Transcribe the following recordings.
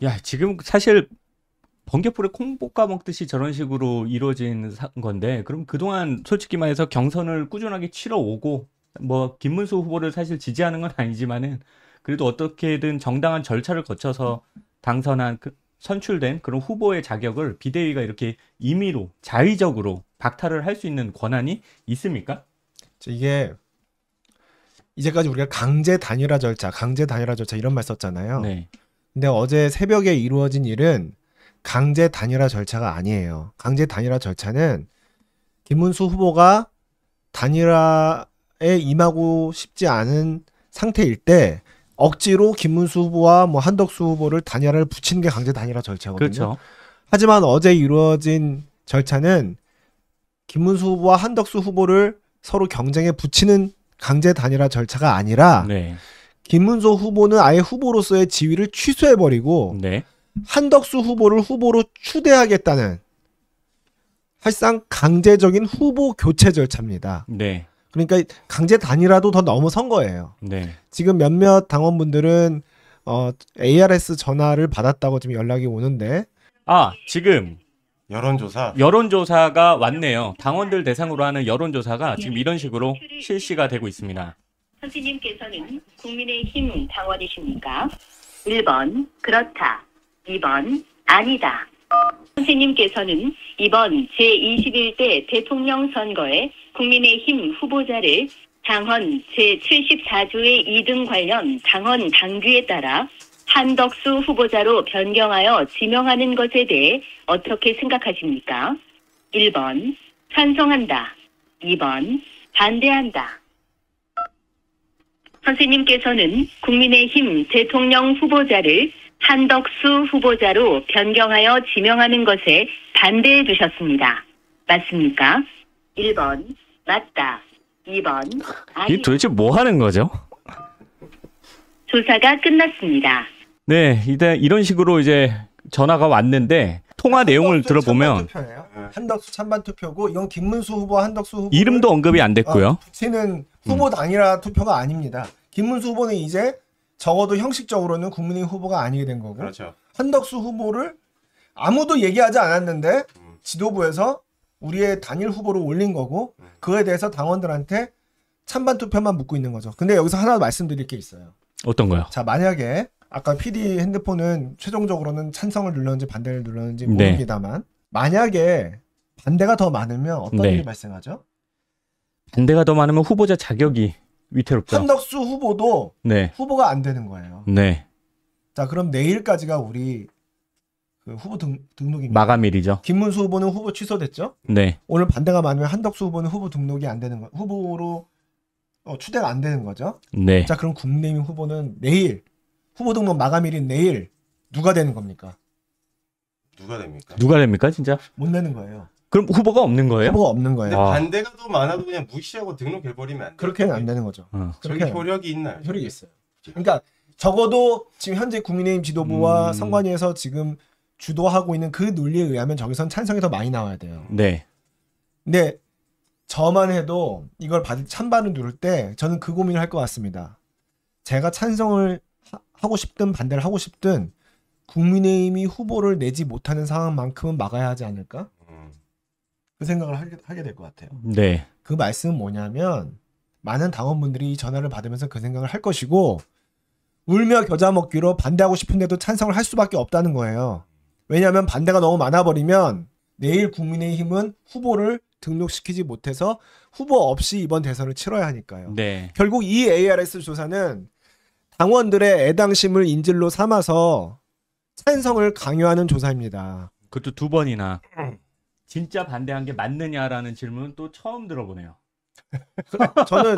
야, 지금 사실 번개불에 콩 볶아 먹듯이 저런 식으로 이루어진 건데, 그럼 그동안 솔직히 말해서 경선을 꾸준하게 치러오고, 뭐, 김문수 후보를 사실 지지하는 건 아니지만은, 그래도 어떻게든 정당한 절차를 거쳐서 당선한, 선출된 그런 후보의 자격을 비대위가 이렇게 임의로, 자의적으로 박탈을 할 수 있는 권한이 있습니까? 이게 이제까지 우리가 강제 단일화 절차, 강제 단일화 절차 이런 말 썼잖아요. 네. 근데 어제 새벽에 이루어진 일은 강제 단일화 절차가 아니에요. 강제 단일화 절차는 김문수 후보가 단일화에 임하고 싶지 않은 상태일 때 억지로 김문수 후보와 뭐 한덕수 후보를 단일화를 붙이는 게 강제 단일화 절차거든요. 그렇죠. 하지만 어제 이루어진 절차는 김문수 후보와 한덕수 후보를 서로 경쟁에 붙이는 강제 단일화 절차가 아니라 네. 김문수 후보는 아예 후보로서의 지위를 취소해버리고 네. 한덕수 후보를 후보로 추대하겠다는 사실상 강제적인 후보 교체 절차입니다. 네. 그러니까 강제 단일화도 더 넘어선 거예요. 네. 지금 몇몇 당원분들은 ARS 전화를 받았다고 지금 연락이 오는데 지금 여론조사? 여론조사가 왔네요. 당원들 대상으로 하는 여론조사가 지금 이런 식으로 실시가 되고 있습니다. 선생님께서는 국민의힘 당원이십니까? 1번 그렇다. 2번 아니다. 선생님께서는 이번 제21대 대통령 선거에 국민의힘 후보자를 당헌 제74조의 2등 관련 당헌 당규에 따라 한덕수 후보자로 변경하여 지명하는 것에 대해 어떻게 생각하십니까? 1번 찬성한다. 2번 반대한다. 선생님께서는 국민의힘 대통령 후보자를 한덕수 후보자로 변경하여 지명하는 것에 반대해 주셨습니다. 맞습니까? 1번 맞다. 2번 이게 아니다. 도대체 뭐 하는 거죠? 조사가 끝났습니다. 네, 이런 식으로 이제 전화가 왔는데 통화 내용을 들어보면 한덕수 찬반 투표고 이건 김문수 후보와 한덕수 후보 이름도 언급이 안 됐고요. 붙이는 후보 단일화 투표가 아닙니다. 김문수 후보는 이제 적어도 형식적으로는 국민의힘 후보가 아니게 된 거고 그렇죠. 한덕수 후보를 아무도 얘기하지 않았는데 지도부에서 우리의 단일 후보로 올린 거고 그거에 대해서 당원들한테 찬반 투표만 묻고 있는 거죠. 근데 여기서 하나 말씀드릴 게 있어요. 어떤 거요? 자, 만약에 아까 PD 핸드폰은 최종적으로는 찬성을 눌렀는지 반대를 눌렀는지 네. 모릅니다만 만약에 반대가 더 많으면 어떤 네. 일이 발생하죠? 반대가 더 많으면 후보자 자격이 위태롭죠. 한덕수 후보도 네. 후보가 안 되는 거예요. 네. 자, 그럼 내일까지가 우리 그 후보 등록입니다. 마감일이죠. 김문수 후보는 후보 취소됐죠? 네. 오늘 반대가 많으면 한덕수 후보는 후보 등록이 안 되는 거, 후보로 추대가 안 되는 거죠. 네. 자, 그럼 국민의힘 후보는 내일 후보 등록 마감일인 내일 누가 되는 겁니까? 누가 됩니까? 누가 됩니까, 진짜? 못 내는 거예요. 그럼 후보가 없는 거예요? 후보가 없는 근데 거예요. 반대가 더 많아도 그냥 무시하고 등록해버리면 안 돼요. 그렇게는 안 되는 거죠. 저게 그렇게 효력이 있나요? 효력이 있어요. 그러니까 적어도 지금 현재 국민의힘 지도부와 선관위에서 지금 주도하고 있는 그 논리에 의하면 저기선 찬성이 더 많이 나와야 돼요. 네. 근데 저만 해도 이걸 찬반을 누를 때 저는 그 고민을 할 것 같습니다. 제가 찬성을 하고 싶든 반대를 하고 싶든 국민의힘이 후보를 내지 못하는 상황만큼은 막아야 하지 않을까? 그 생각을 하게 될 것 같아요. 네. 그 말씀은 뭐냐면 많은 당원분들이 이 전화를 받으면서 그 생각을 할 것이고 울며 겨자 먹기로 반대하고 싶은데도 찬성을 할 수밖에 없다는 거예요. 왜냐하면 반대가 너무 많아버리면 내일 국민의힘은 후보를 등록시키지 못해서 후보 없이 이번 대선을 치러야 하니까요. 네. 결국 이 ARS 조사는 당원들의 애당심을 인질로 삼아서 찬성을 강요하는 조사입니다. 그것도 두 번이나. 진짜 반대한 게 맞느냐라는 질문은 또 처음 들어보네요. 저는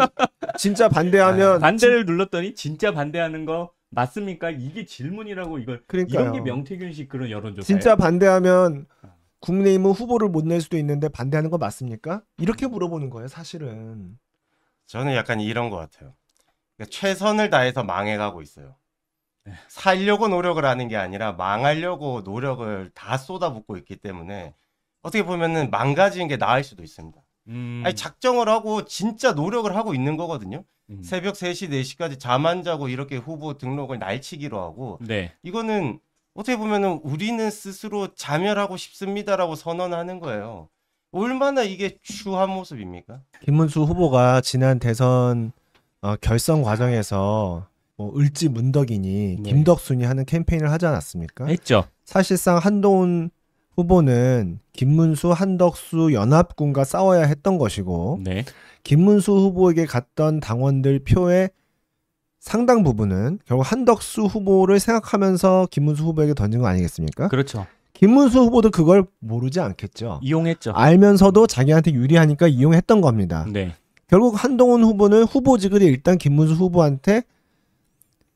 진짜 반대하면 반대를 눌렀더니 진짜 반대하는 거 맞습니까? 이게 질문이라고 이걸 그러니까요. 이런 게 명태균식 그런 여론조사예요. 진짜 반대하면 국민의힘은 후보를 못 낼 수도 있는데 반대하는 거 맞습니까? 이렇게 물어보는 거예요, 사실은. 저는 약간 이런 것 같아요. 그러니까 최선을 다해서 망해가고 있어요. 살려고 노력을 하는 게 아니라 망하려고 노력을 다 쏟아붓고 있기 때문에 어떻게 보면은 망가지는 게 나을 수도 있습니다. 아니 작정을 하고 진짜 노력을 하고 있는 거거든요. 새벽 3시, 4시까지 잠 안 자고 이렇게 후보 등록을 날치기로 하고 네. 이거는 어떻게 보면은 우리는 스스로 자멸하고 싶습니다라고 선언하는 거예요. 얼마나 이게 추한 모습입니까? 김문수 후보가 지난 대선 결선 과정에서 뭐 을지문덕이니 네. 김덕순이 하는 캠페인을 하지 않았습니까? 했죠. 사실상 한동훈 후보는 김문수, 한덕수 연합군과 싸워야 했던 것이고 네. 김문수 후보에게 갔던 당원들 표의 상당 부분은 결국 한덕수 후보를 생각하면서 김문수 후보에게 던진 거 아니겠습니까? 그렇죠. 김문수 후보도 그걸 모르지 않겠죠. 이용했죠. 알면서도 자기한테 유리하니까 이용했던 겁니다. 네. 결국 한동훈 후보는 후보직을 일단 김문수 후보한테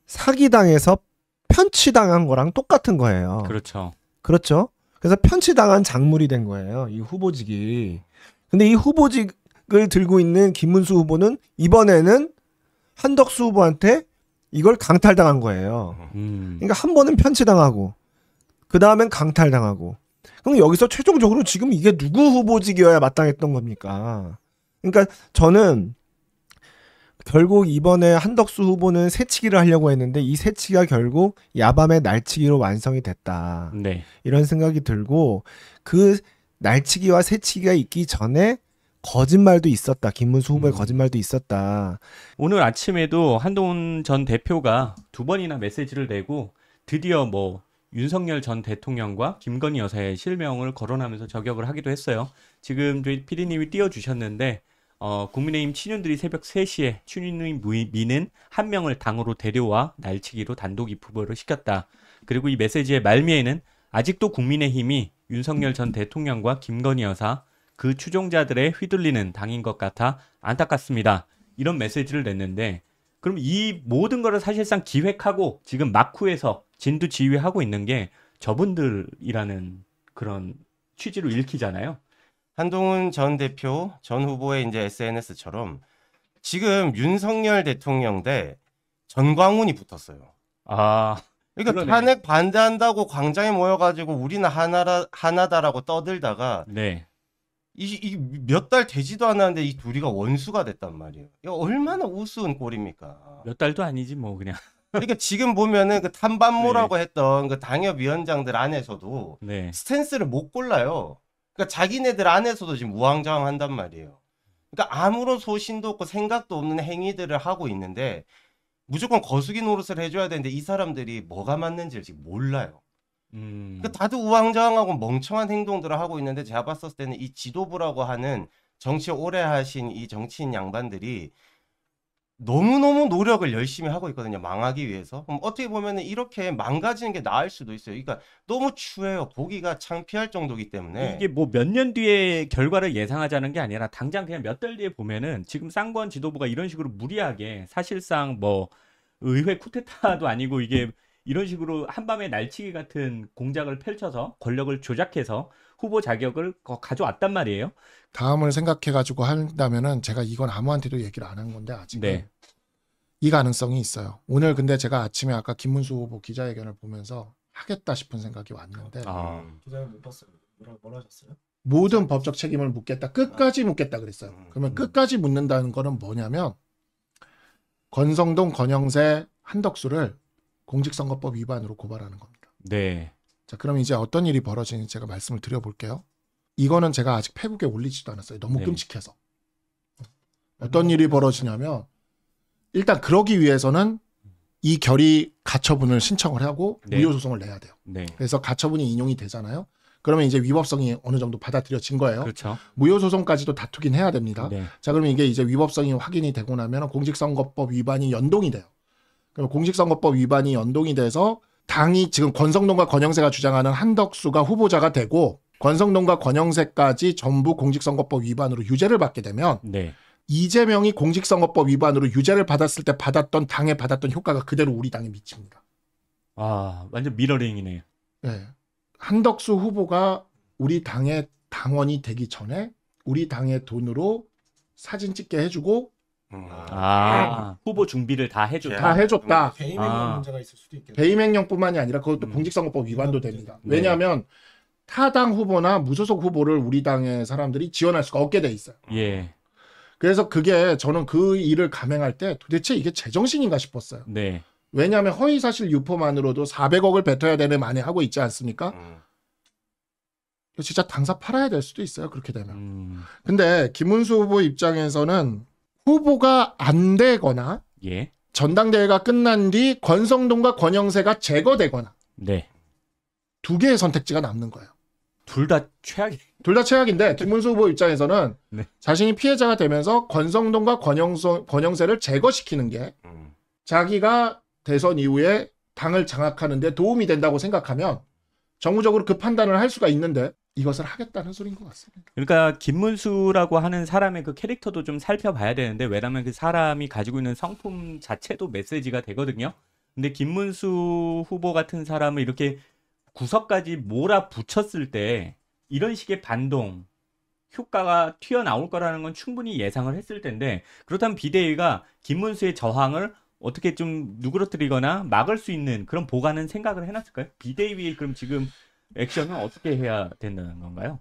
사기당해서 편취당한 거랑 똑같은 거예요. 그렇죠. 그렇죠? 그래서 편취당한 작물이 된 거예요. 이 후보직이. 근데 이 후보직을 들고 있는 김문수 후보는 이번에는 한덕수 후보한테 이걸 강탈당한 거예요. 그러니까 한 번은 편취당하고 그 다음엔 강탈당하고. 그럼 여기서 최종적으로 지금 이게 누구 후보직이어야 마땅했던 겁니까? 그러니까 저는 결국 이번에 한덕수 후보는 새치기를 하려고 했는데 이 새치기가 결국 야밤의 날치기로 완성이 됐다. 네. 이런 생각이 들고 그 날치기와 새치기가 있기 전에 거짓말도 있었다. 김문수 후보의 거짓말도 있었다. 오늘 아침에도 한동훈 전 대표가 2번이나 메시지를 내고 드디어 뭐 윤석열 전 대통령과 김건희 여사의 실명을 거론하면서 저격을 하기도 했어요. 지금 저희 PD님이 띄워주셨는데 국민의힘 친윤들이 새벽 3시에 친윤의 미는 한 명을 당으로 데려와 날치기로 단독 입후보를 시켰다. 그리고 이 메시지의 말미에는 아직도 국민의힘이 윤석열 전 대통령과 김건희 여사 그 추종자들의 휘둘리는 당인 것 같아 안타깝습니다. 이런 메시지를 냈는데 그럼 이 모든 거를 사실상 기획하고 지금 막후에서 진두지휘하고 있는 게 저분들이라는 그런 취지로 읽히잖아요. 한동훈 전 대표, 전 후보의 이제 SNS처럼 지금 윤석열 대통령 대 전광훈이 붙었어요. 아, 그러니까 그러네. 탄핵 반대한다고 광장에 모여가지고 우리는 하나다라고 떠들다가 네. 이 몇 달 되지도 않았는데 이 둘이가 원수가 됐단 말이에요. 이거 얼마나 우스운 꼴입니까? 몇 달도 아니지 뭐 그냥. 그러니까 지금 보면은 그 탐반모라고 했던 그 당협위원장들 안에서도 네. 스탠스를 못 골라요. 그러니까 자기네들 안에서도 지금 우왕좌왕한단 말이에요. 그러니까 아무런 소신도 없고 생각도 없는 행위들을 하고 있는데 무조건 거수기 노릇을 해줘야 되는데 이 사람들이 뭐가 맞는지를 지금 몰라요. 그러니까 다들 우왕좌왕하고 멍청한 행동들을 하고 있는데 제가 봤을 때는 이 지도부라고 하는 정치 오래 하신 이 정치인 양반들이 너무너무 노력을 열심히 하고 있거든요. 망하기 위해서. 그럼 어떻게 보면 이렇게 망가지는 게 나을 수도 있어요. 그러니까 너무 추해요. 보기가 창피할 정도이기 때문에. 이게 뭐 몇 년 뒤에 결과를 예상하자는 게 아니라 당장 그냥 몇 달 뒤에 보면은 지금 쌍권 지도부가 이런 식으로 무리하게 사실상 뭐 의회 쿠데타도 아니고 이게 이런 식으로 한밤에 날치기 같은 공작을 펼쳐서 권력을 조작해서 후보 자격을 가져왔단 말이에요. 다음을 생각해가지고 한다면은 제가 이건 아무한테도 얘기를 안 한 건데 아직은 네. 이 가능성이 있어요. 오늘 근데 제가 아침에 아까 김문수 후보 기자회견을 보면서 하겠다 싶은 생각이 왔는데 기자님 못 봤어요. 뭐라 하셨어요? 모든 법적 책임을 묻겠다. 끝까지 묻겠다 그랬어요. 그러면 끝까지 묻는다는 거는 뭐냐면 권성동, 권영세, 한덕수를 공직선거법 위반으로 고발하는 겁니다. 네. 자, 그럼 이제 어떤 일이 벌어지는지 제가 말씀을 드려볼게요. 이거는 제가 아직 페북에 올리지도 않았어요. 너무 네. 끔찍해서. 어떤 일이 벌어지냐면 일단 그러기 위해서는 이 결의 가처분을 신청을 하고 네. 무효소송을 내야 돼요. 네. 그래서 가처분이 인용이 되잖아요. 그러면 이제 위법성이 어느 정도 받아들여진 거예요. 그렇죠. 무효소송까지도 다투긴 해야 됩니다. 네. 자, 그러면 이게 이제 위법성이 확인이 되고 나면 공직선거법 위반이 연동이 돼요. 그럼 공직선거법 위반이 연동이 돼서 당이 지금 권성동과 권영세가 주장하는 한덕수가 후보자가 되고 권성동과 권영세까지 전부 공직선거법 위반으로 유죄를 받게 되면 네. 이재명이 공직선거법 위반으로 유죄를 받았을 때 받았던 당에 받았던 효과가 그대로 우리 당에 미칩니다. 아, 완전 미러링이네요. 네. 한덕수 후보가 우리 당의 당원이 되기 전에 우리 당의 돈으로 사진 찍게 해주고 후보 준비를 다 해줬다. 다 해줬다. 개인의 문제가 있을 수도 있겠네요. 배임행령뿐만이 아니라 그것도 공직선거법 위반도 됩니다. 네. 왜냐하면 타당 후보나 무소속 후보를 우리 당의 사람들이 지원할 수가 없게 돼 있어요. 예. 그래서 그게 저는 그 일을 감행할 때 도대체 이게 제정신인가 싶었어요. 네. 왜냐하면 허위사실 유포만으로도 400억을 뱉어야 되는 만에 하고 있지 않습니까? 이거 진짜 당사 팔아야 될 수도 있어요. 그렇게 되면. 근데 김문수 후보 입장에서는 후보가 안 되거나 예. 전당대회가 끝난 뒤 권성동과 권영세가 제거되거나 네. 두 개의 선택지가 남는 거예요. 둘 다 최악이. 둘 다 최악인데 김문수 후보 입장에서는 네. 자신이 피해자가 되면서 권성동과 권영세를 제거시키는 게 자기가 대선 이후에 당을 장악하는 데 도움이 된다고 생각하면 정무적으로 그 판단을 할 수가 있는데 이것을 하겠다는 소리인 것 같습니다. 그러니까 김문수라고 하는 사람의 그 캐릭터도 좀 살펴봐야 되는데 왜냐면 그 사람이 가지고 있는 성품 자체도 메시지가 되거든요. 근데 김문수 후보 같은 사람을 이렇게 구석까지 몰아붙였을 때 이런 식의 반동 효과가 튀어나올 거라는 건 충분히 예상을 했을 텐데 그렇다면 비대위가 김문수의 저항을 어떻게 좀 누그러뜨리거나 막을 수 있는 그런 보관은 생각을 해놨을까요? 비대위의 그럼 지금 액션은 어떻게 해야 된다는 건가요?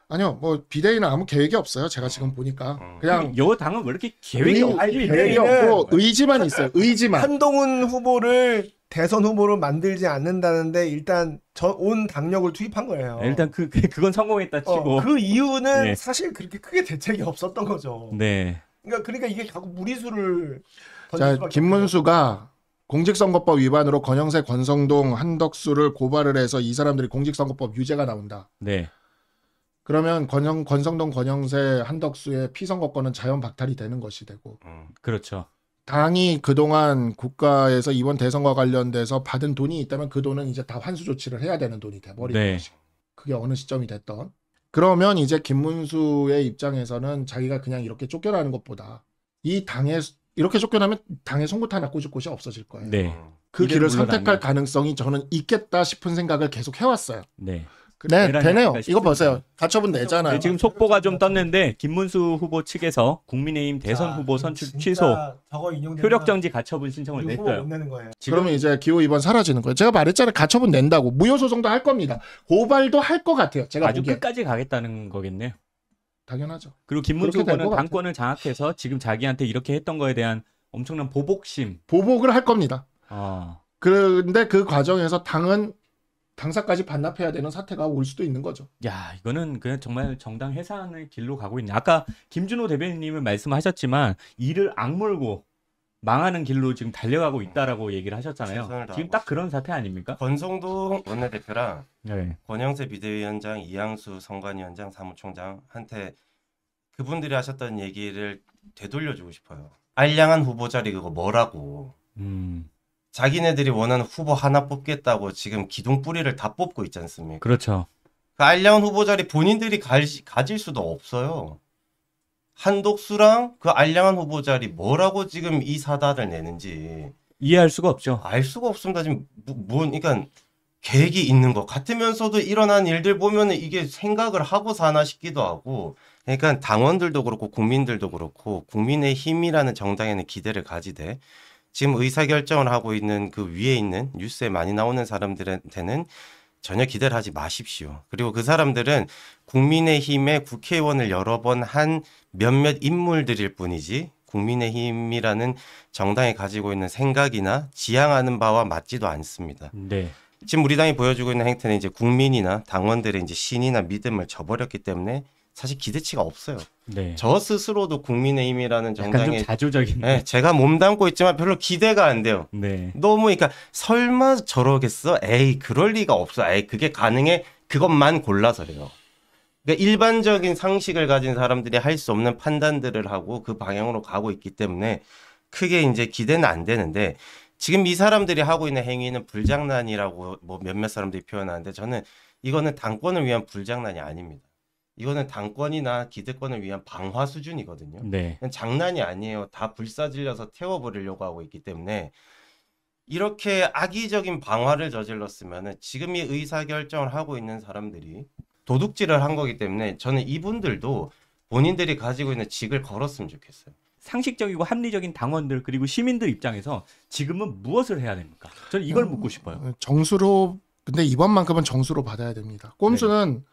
아니요, 뭐 비대위는 아무 계획이 없어요. 제가 지금 보니까 그냥 여당은 왜 이렇게 계획이 없지? 계획이 없고 의지만 있어요. 의지만. 한동훈 후보를 대선 후보로 만들지 않는다는데 일단 온 당력을 투입한 거예요. 일단 그건 성공했다 치고. 그 이유는 네. 사실 그렇게 크게 대책이 없었던 거죠. 네. 그러니까 이게 결국 무리수를 던질 자, 수밖에 김문수가 공직선거법 위반으로 권영세, 권성동, 한덕수를 고발을 해서 이 사람들이 공직선거법 유죄가 나온다. 네. 그러면 권성동, 권영세, 한덕수의 피선거권은 자연 박탈이 되는 것이 되고 그렇죠. 당이 그동안 국가에서 이번 대선과 관련돼서 받은 돈이 있다면 그 돈은 이제 다 환수 조치를 해야 되는 돈이 돼버리는 네. 것이. 그게 어느 시점이 됐던. 그러면 이제 김문수의 입장에서는 자기가 그냥 이렇게 쫓겨나는 것보다 이 당에 이렇게 쫓겨나면 당에 송곳 하나 꽂을 곳이 없어질 거예요. 네. 그 길을 길을 선택할 물러나면. 가능성이 저는 있겠다 싶은 생각을 계속 해왔어요. 네. 네, 대란이 되네요. 아닐까 이거 싶습니다. 보세요. 가처분 내잖아요. 네, 지금 속보가 좀 떴는데 김문수 후보 측에서 국민의힘 대선 후보 선출 취소, 저거 인용되면 효력 정지 가처분 신청을 우리 후보 못 냈어요. 내는 거예요. 그러면 이제 기호 2번 사라지는 거예요. 제가 말했잖아요. 가처분 낸다고. 무효소송도 할 겁니다. 고발도 할 것 같아요. 제가 아주 보기에. 끝까지 가겠다는 거겠네요. 당연하죠. 그리고 김문수 그렇게 될 후보는 것 당권을 장악해서 지금 자기한테 이렇게 했던 거에 대한 엄청난 보복심. 보복을 할 겁니다. 어. 그런데 그 과정에서 당은 당사까지 반납해야 되는 사태가 올 수도 있는 거죠. 야, 이거는 그냥 정말 정당 해산의 길로 가고 있네. 아까 김준호 대변인님은 말씀하셨지만 이를 악물고 망하는 길로 지금 달려가고 있다라고 얘기를 하셨잖아요. 최선을 지금 다하고 딱 그런 사태 아닙니까? 권성동 원내대표랑 네. 권영세 비대위원장, 이양수 선관위원장, 사무총장한테 그분들이 하셨던 얘기를 되돌려주고 싶어요. 알량한 후보 자리 그거 뭐라고. 자기네들이 원하는 후보 하나 뽑겠다고 지금 기둥 뿌리를 다 뽑고 있지 않습니까? 그렇죠. 그 알량한 후보 자리 본인들이 가질 수도 없어요. 한독수랑 그 알량한 후보 자리 뭐라고 지금 이 사다를 내는지 이해할 수가 없죠. 알 수가 없습니다. 지금 그러니까 계획이 있는 것 같으면서도 일어난 일들 보면 이게 생각을 하고 사나 싶기도 하고. 그러니까 당원들도 그렇고 국민들도 그렇고 국민의힘이라는 정당에는 기대를 가지되 지금 의사결정을 하고 있는 그 위에 있는 뉴스에 많이 나오는 사람들한테는 전혀 기대를 하지 마십시오. 그리고 그 사람들은 국민의힘의 국회의원을 여러 번 한 몇몇 인물들일 뿐이지 국민의힘이라는 정당이 가지고 있는 생각이나 지향하는 바와 맞지도 않습니다. 네. 지금 우리 당이 보여주고 있는 행태는 이제 국민이나 당원들의 이제 신이나 믿음을 저버렸기 때문에 사실 기대치가 없어요. 네. 저 스스로도 국민의힘이라는 약간 좀 정당에 자조적인. 네, 제가 몸담고 있지만 별로 기대가 안 돼요. 네. 너무 그러니까 설마 저러겠어? 에이 그럴 리가 없어. 에이 그게 가능해? 그것만 골라서래요. 그러니까 일반적인 상식을 가진 사람들이 할 수 없는 판단들을 하고 그 방향으로 가고 있기 때문에 크게 이제 기대는 안 되는데 지금 이 사람들이 하고 있는 행위는 불장난이라고 뭐 몇몇 사람들이 표현하는데 저는 이거는 당권을 위한 불장난이 아닙니다. 이거는 당권이나 기득권을 위한 방화 수준이거든요. 네. 그냥 장난이 아니에요. 다 불사질러서 태워버리려고 하고 있기 때문에 이렇게 악의적인 방화를 저질렀으면 지금 이 의사결정을 하고 있는 사람들이 도둑질을 한 거기 때문에 저는 이분들도 본인들이 가지고 있는 직을 걸었으면 좋겠어요. 상식적이고 합리적인 당원들 그리고 시민들 입장에서 지금은 무엇을 해야 됩니까? 저는 이걸 묻고 싶어요. 정수로 근데 이번만큼은 정수로 받아야 됩니다. 꼼수는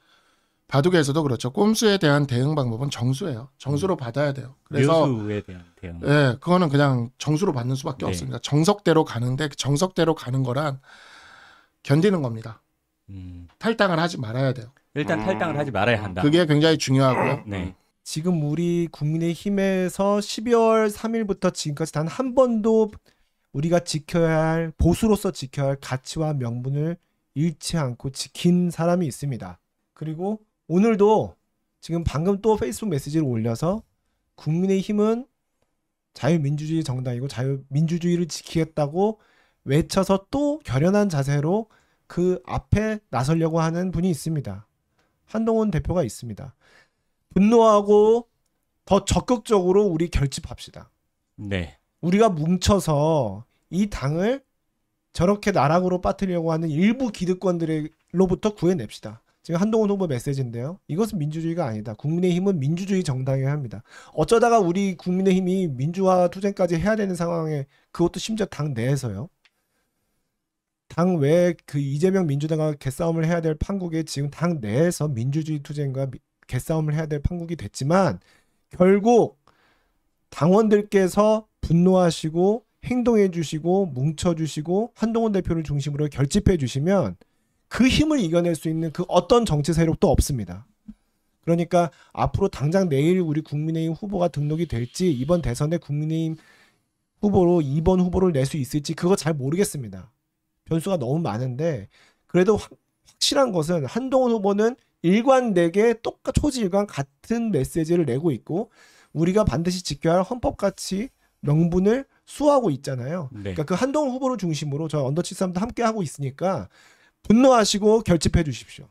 바둑에서도 그렇죠. 꼼수에 대한 대응 방법은 정수예요. 정수로 받아야 돼요. 그래서 묘수에 대한 대응. 예, 그거는 그냥 정수로 받는 수밖에 네. 없습니다. 정석대로 가는데 그 정석대로 가는 거란 견디는 겁니다. 탈당을 하지 말아야 돼요. 일단 탈당을 하지 말아야 한다. 그게 굉장히 중요하고요. 네. 지금 우리 국민의힘에서 12월 3일부터 지금까지 단 한 번도 우리가 지켜야 할, 보수로서 지켜야 할 가치와 명분을 잃지 않고 지킨 사람이 있습니다. 그리고 오늘도 지금 방금 또 페이스북 메시지를 올려서 국민의힘은 자유민주주의 정당이고 자유민주주의를 지키겠다고 외쳐서 또 결연한 자세로 그 앞에 나서려고 하는 분이 있습니다. 한동훈 대표가 있습니다. 분노하고 더 적극적으로 우리 결집합시다. 네. 우리가 뭉쳐서 이 당을 저렇게 나락으로 빠뜨리려고 하는 일부 기득권들로부터 구해냅시다. 지금 한동훈 후보 메시지인데요. 이것은 민주주의가 아니다. 국민의힘은 민주주의 정당이어야 합니다. 어쩌다가 우리 국민의힘이 민주화 투쟁까지 해야 되는 상황에, 그것도 심지어 당 내에서요. 당 외에 그 이재명 민주당과 개싸움을 해야 될 판국에 지금 당 내에서 민주주의 투쟁과 개싸움을 해야 될 판국이 됐지만, 결국 당원들께서 분노하시고 행동해 주시고 뭉쳐 주시고 한동훈 대표를 중심으로 결집해 주시면 그 힘을 이겨낼 수 있는 그 어떤 정치 세력도 없습니다. 그러니까 앞으로 당장 내일 우리 국민의힘 후보가 등록이 될지, 이번 대선에 국민의힘 후보로 2번 후보를 낼 수 있을지 그거 잘 모르겠습니다. 변수가 너무 많은데, 그래도 확실한 것은 한동훈 후보는 일관되게 초지일관 같은 메시지를 내고 있고, 우리가 반드시 지켜야 할 헌법 가치 명분을 수호하고 있잖아요. 네. 그러니까 그 한동훈 후보를 중심으로 저희 언더치삼도 함께 하고 있으니까 분노하시고 결집해 주십시오.